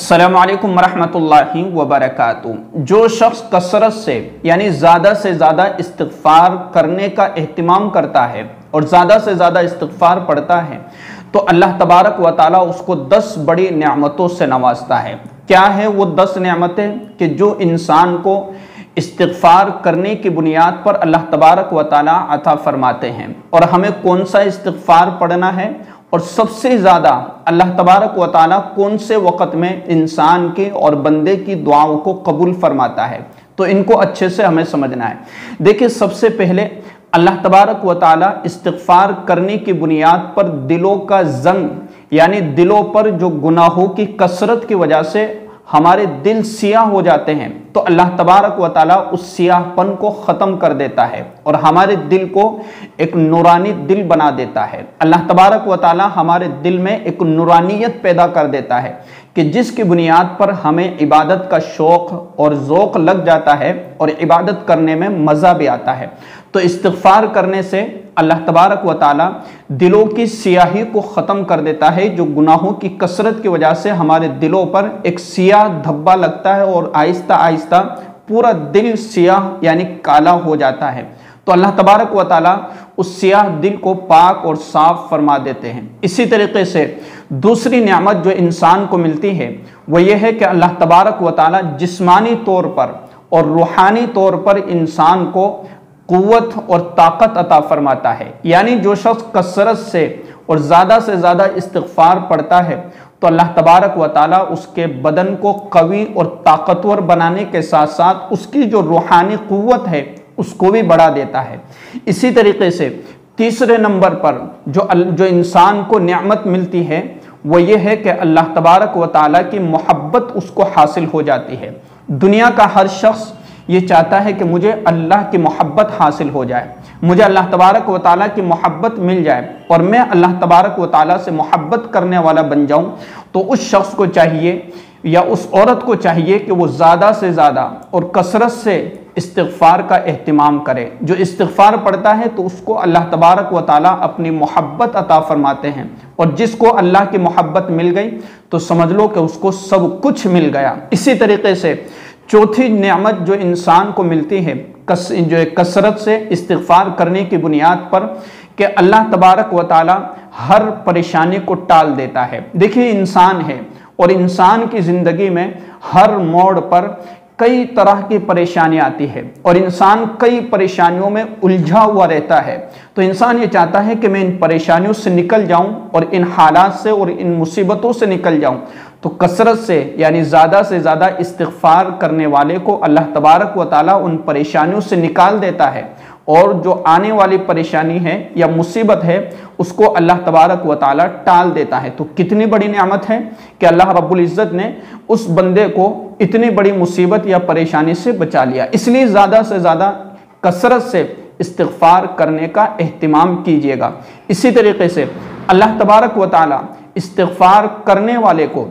अस्सलामु अलैकुम वरहमतुल्लाहि वबरकातुहू। जो शख्स कसरत से यानी ज़्यादा से ज़्यादा इस्तिग़फ़ार करने का एहतिमाम करता है और ज़्यादा से ज़्यादा इस्तिग़फ़ार पढ़ता है तो अल्लाह तबारक व ताला उसको 10 बड़ी नेमतों से नवाजता है। क्या है वो 10 नेमतें कि जो इंसान को इस्तिग़फ़ार करने की बुनियाद पर अल्लाह तबारक व ताला अता फरमाते हैं। और हमें कौन सा इस्तिग़फ़ार पढ़ना है और सबसे ज़्यादा अल्लाह तबारक व ताला कौन से वक़्त में इंसान की और बंदे की दुआओं को कबूल फरमाता है, तो इनको अच्छे से हमें समझना है। देखिए, सबसे पहले अल्लाह तबारक व ताला इस्तिग़फ़ार करने की बुनियाद पर दिलों का ज़ंग यानी दिलों पर जो गुनाहों की कसरत की वजह से हमारे दिल सियाह हो जाते हैं, तो अल्लाह तबारक व ताला उस सियाहपन को ख़त्म कर देता है और हमारे दिल को एक नूरानी दिल बना देता है। अल्लाह तबारक व ताला हमारे दिल में एक नूरानियत पैदा कर देता है कि जिसकी बुनियाद पर हमें इबादत का शौक़ और ज़ौक़ लग जाता है और इबादत करने में मज़ा भी आता है। तो इस्तिग़फ़ार करने से अल्लाह तबारक व ताला दिलों की सियाही को ख़त्म कर देता है। जो गुनाहों की कसरत की वजह से हमारे दिलों पर एक सियाह धब्बा लगता है और आहिस्ता आहिस्ता पूरा दिल सियाह यानी काला हो जाता है। तो अल्लाह तबारक व ताला उस सियाह दिल को पाक और साफ फरमा देते हैं। इसी तरीके से दूसरी नेमत जो इंसान को मिलती है वो ये है कि अल्लाह तबारक व ताला जिस्मानी तौर पर और रूहानी तौर पर इंसान को क़ुव्वत और ताकत अता फरमाता है। यानी जो शख्स कसरत से और ज़्यादा से ज़्यादा इस्तिग़फ़ार पढ़ता है तो अल्लाह तबारक व ताला उसके बदन को कवी और ताकतवर बनाने के साथ साथ उसकी जो रूहानी क़ुव्वत है उसको भी बढ़ा देता है। इसी तरीके से तीसरे नंबर पर जो इंसान को नेमत मिलती है वो ये है कि अल्लाह तबारक व ताला की मोहब्बत उसको हासिल हो जाती है। दुनिया का हर शख्स ये चाहता है कि मुझे अल्लाह की मोहब्बत हासिल हो जाए, मुझे अल्लाह तबारक व ताला की मोहब्बत मिल जाए और मैं अल्लाह तबारक व ताला से मोहब्बत करने वाला बन जाऊं। तो उस शख्स को चाहिए या उस औरत को चाहिए कि वो ज़्यादा से ज़्यादा और कसरत से इस्तिग़फ़ार का एहतिमाम करे। जो इस्तिग़फ़ार पढ़ता है तो उसको अल्लाह तबारक व ताला अपनी मोहब्बत अता फरमाते हैं और जिसको अल्लाह की मोहब्बत मिल गई तो समझ लो कि उसको सब कुछ मिल गया। इसी तरीके से चौथी नेमत जो इंसान को मिलती है जो कसरत से इस्तिग़फ़ार करने की बुनियाद पर कि अल्लाह तबारक व ताला हर परेशानी को टाल देता है। देखिए, इंसान है और इंसान की ज़िंदगी में हर मोड़ पर कई तरह की परेशानी आती है और इंसान कई परेशानियों में उलझा हुआ रहता है। तो इंसान ये चाहता है कि मैं इन परेशानियों से निकल जाऊं और इन हालात से और इन मुसीबतों से निकल जाऊं। तो कसरत से यानी ज़्यादा से ज़्यादा इस्तिग़फ़ार करने वाले को अल्लाह तबारक व ताला उन परेशानियों से निकाल देता है और जो आने वाली परेशानी है या मुसीबत है उसको अल्लाह तबारक व ताला टाल देता है। तो कितनी बड़ी नेमत है कि अल्लाह रब्बुल इज़्ज़त ने उस बंदे को इतनी बड़ी मुसीबत या परेशानी से बचा लिया। इसलिए ज़्यादा से ज़्यादा कसरत से इस्तिग़फ़ार करने का एहतिमाम कीजिएगा। इसी तरीके से अल्लाह तबारक व ताला इस्तिग़फ़ार करने वाले को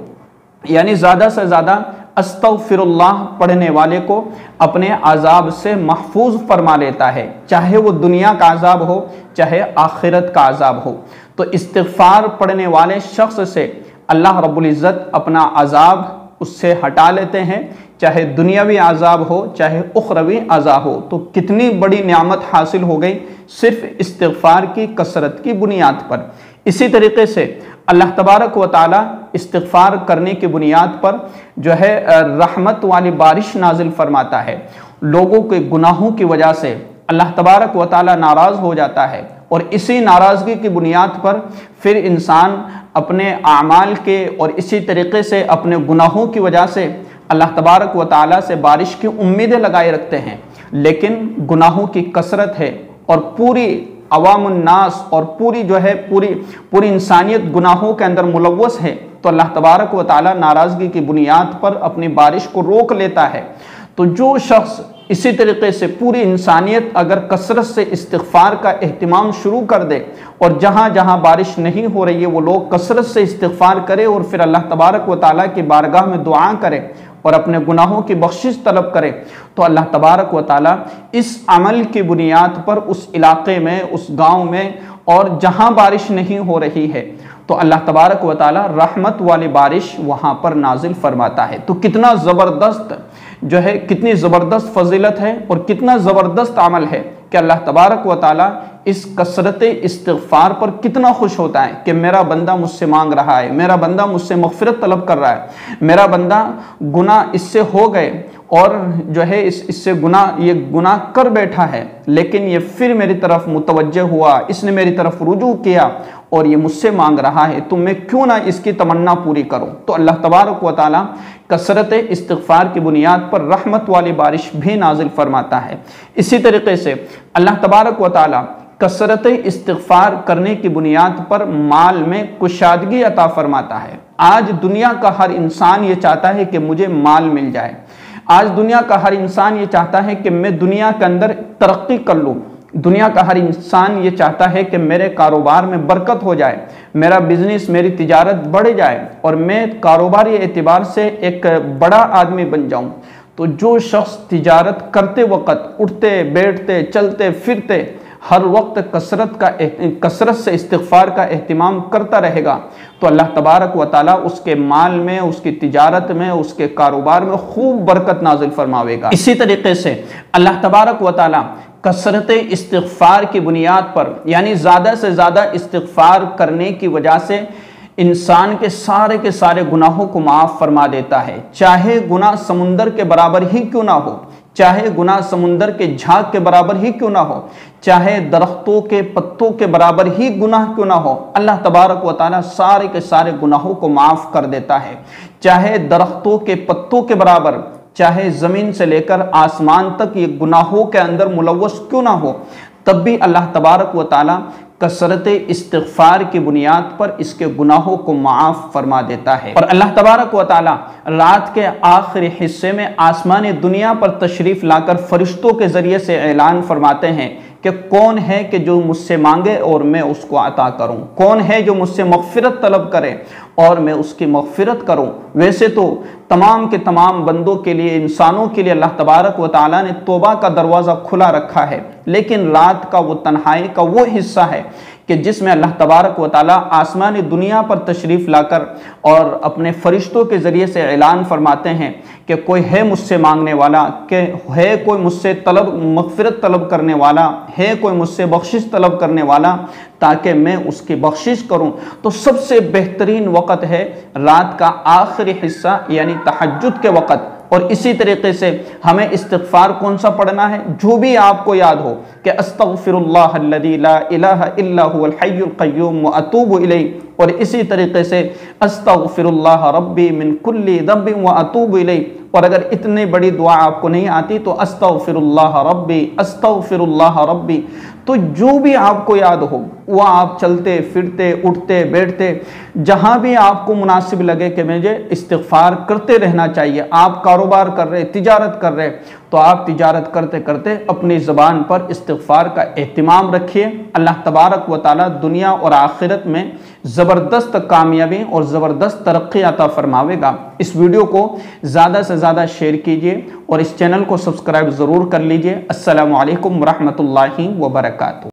यानी ज़्यादा से ज़्यादा अस्तग़फ़िरुल्लाह पढ़ने वाले को अपने अज़ाब से महफूज फरमा लेता है, चाहे वो दुनिया का अज़ाब हो चाहे आखिरत का अज़ाब हो। तो इस्तिग़फ़ार पढ़ने वाले शख्स से अल्लाह रब्बुल इज़्ज़त अपना अज़ाब उससे हटा लेते हैं, चाहे दुनियावी अज़ाब हो चाहे उखरवी अज़ाब हो। तो कितनी बड़ी नेमत हासिल हो गई सिर्फ इस्तिग़फ़ार की कसरत की बुनियाद पर। इसी तरीके से अल्लाह तबारक व ताला इस्तिग़फ़ार करने की बुनियाद पर जो है रहमत वाली बारिश नाजिल फरमाता है। लोगों के गुनाहों की वजह से अल्लाह तबारक व ताला नाराज़ हो जाता है और इसी नाराज़गी की बुनियाद पर फिर इंसान अपने आमाल के और इसी तरीके से अपने गुनाहों की वजह से अल्लाह तबारक व ताला से बारिश की उम्मीदें लगाए रखते हैं, लेकिन गुनाहों की कसरत है और पूरी अवामुन्नास और पूरी इंसानियत गुनाहों के अंदर मुलव्वस है। तो अल्लाह तबारक व ताला नाराज़गी की बुनियाद पर अपनी बारिश को रोक लेता है। तो जो शख्स इसी तरीके से पूरी इंसानियत अगर कसरत से इस्तिग़फ़ार का एहतिमाम शुरू कर दे और जहाँ जहाँ बारिश नहीं हो रही है वो लोग कसरत से इस्तिग़फ़ार करें और फिर अल्लाह तबारक व ताला की बारगाह में दुआ करें और अपने गुनाहों की बख्शिश तलब करें, तो अल्लाह तबारक व ताला इस अमल की बुनियाद पर उस इलाके में, उस गाँव में और जहाँ बारिश नहीं हो रही है तो अल्लाह तबारक व ताला रहमत वाली बारिश वहाँ पर नाजिल फरमाता है। तो कितना ज़बरदस्त जो है, कितनी ज़बरदस्त फजीलत है और कितना ज़बरदस्त अमल है कि अल्लाह तबारक व ताला इस कसरत इस्तिग़फ़ार पर कितना खुश होता है कि मेरा बंदा मुझसे मांग रहा है, मेरा बंदा मुझसे मग़फ़िरत तलब कर रहा है, मेरा बंदा गुनाह इससे हो गए और जो है इससे ये गुनाह कर बैठा है, लेकिन ये फिर मेरी तरफ मुतवज्जह हुआ, इसने मेरी तरफ रुजू किया और ये मुझसे मांग रहा है, तो मैं क्यों ना इसकी तमन्ना पूरी करूं। तो अल्लाह तबारक व ताला कसरत इस्तिग़फ़ार की बुनियाद पर रहमत वाली बारिश भी नाजिल फरमाता है। इसी तरीके से अल्लाह तबारक व ताला कसरत इस्तिग़फ़ार करने की बुनियाद पर माल में कुशादगी अता फरमाता है। आज दुनिया का हर इंसान ये चाहता है कि मुझे माल मिल जाए। आज दुनिया का हर इंसान ये चाहता है कि मैं दुनिया के अंदर तरक्की कर लूँ। दुनिया का हर इंसान ये चाहता है कि मेरे कारोबार में बरकत हो जाए, मेरा बिजनेस, मेरी तिजारत बढ़ जाए और मैं कारोबारी एतबार से एक बड़ा आदमी बन जाऊं। तो जो शख्स तिजारत करते वक्त उठते बैठते चलते फिरते हर वक्त कसरत से इस्तिग़फ़ार का एहतिमाम करता रहेगा, तो अल्लाह तबारक व ताला उसके माल में, उसकी तिजारत में, उसके कारोबार में खूब बरकत नाजिल फरमावेगा। इसी तरीके से अल्लाह तबारक व ताला कसरत इस्तिग़फ़ार की बुनियाद पर, यानी ज़्यादा से ज़्यादा इस्तिग़फ़ार करने की वजह से इंसान के सारे गुनाहों को माफ़ फरमा देता है। चाहे गुनाह समुंदर के बराबर ही क्यों ना हो, चाहे गुनाह समुंदर के झाग के बराबर ही क्यों ना हो, चाहे दरख्तों के पत्तों के बराबर ही गुनाह क्यों ना हो, अल्लाह तबारक व ताला सारे के सारे गुनाहों को माफ़ कर देता है। चाहे दरख्तों के पत्तों के बराबर, चाहे ज़मीन से लेकर आसमान तक ये गुनाहों के अंदर मुलव्वस क्यों ना हो, तब भी अल्लाह तबारक व ताला कसरत इस्तिग़फ़ार की बुनियाद पर इसके गुनाहों को माफ़ फरमा देता है। और अल्लाह तबारक व ताला रात के आखिरी हिस्से में आसमानी दुनिया पर तशरीफ़ लाकर फ़रिश्तों के ज़रिए से ऐलान फरमाते हैं कि कौन है कि जो मुझसे मांगे और मैं उसको अता करूं, कौन है जो मुझसे मग़फ़िरत तलब करे और मैं उसकी मग़फ़िरत करूं। वैसे तो तमाम के तमाम बंदों के लिए, इंसानों के लिए अल्लाह तबारक व ताला ने तौबा का दरवाज़ा खुला रखा है, लेकिन रात का वो तन्हाई का वो हिस्सा है कि जिसमें अल्लाह तबारक व ताला आसमानी दुनिया पर तशरीफ़ लाकर और अपने फ़रिश्तों के ज़रिए से ऐलान फरमाते हैं कि कोई है मुझसे मांगने वाला, कि है कोई मुझसे मग़फ़िरत तलब करने वाला, है कोई मुझसे बख्शिश तलब करने वाला, ताकि मैं उसकी बख्शिश करूं। तो सबसे बेहतरीन वक़्त है रात का आखिरी हिस्सा, यानी तहज्जुद के वक़्त। और इसी तरीके से हमें इस्तिग़फ़ार कौन सा पढ़ना है, जो भी आपको याद हो कि अस्तग़फ़िरुल्लाहल्लज़ी ला इलाहा इल्ला हुवल हय्युल क़य्यूम व अतूबु इलैहि, और इसी तरीके से अस्तग़फ़िरुल्लाह रब्बी मिन कुल्ली ज़ंबिन व अतूबु इलैहि। और अगर इतनी बड़ी दुआ आपको नहीं आती तो अस्तग़फ़िरुल्लाह रब्बी। तो जो भी आपको याद हो वह आप चलते फिरते उठते बैठते जहाँ भी आपको मुनासिब लगे कि मुझे इस्तिग़फ़ार करते रहना चाहिए। आप कारोबार कर रहे, तिजारत कर रहे, तो आप तिजारत करते करते अपनी ज़बान पर इस्तिग़फ़ार का एहतिमाम रखिए। अल्लाह तबारक व ताला दुनिया और आखिरत में ज़बरदस्त कामयाबी और ज़बरदस्त तरक्की अता फरमावेगा। इस वीडियो को ज़्यादा से ज़्यादा शेयर कीजिए और इस चैनल को सब्सक्राइब ज़रूर कर लीजिए। अस्सलामु अलैकुम व रहमतुल्लाहि व बरकातुहू।